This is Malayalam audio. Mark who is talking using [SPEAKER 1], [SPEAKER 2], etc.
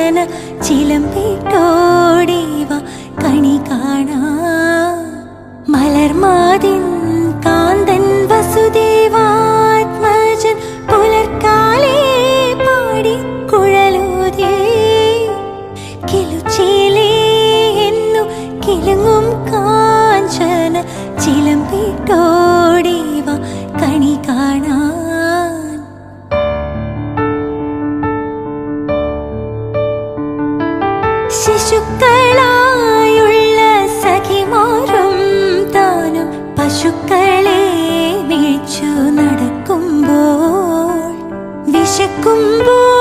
[SPEAKER 1] കാഞ്ചന ചിലമ്പിട്ടോടിവ കണി കാണാ മലർമാതിൻ കാന്തൻ വസുദേവാത്മജൻ പുലർക്കാലേ പാടി കുഴലൂതേ കിലുച്ചിലേ എന്നു കിലുങ്ങും കാഞ്ചന ചിലമ്പിട്ടോടിവ കണി കാണാൻ ശിശുക്കളായുള്ള സഖിമാരും താനും പശുക്കളെ മേച്ചു നടക്കുമ്പോൾ വിശക്കുമ്പോൾ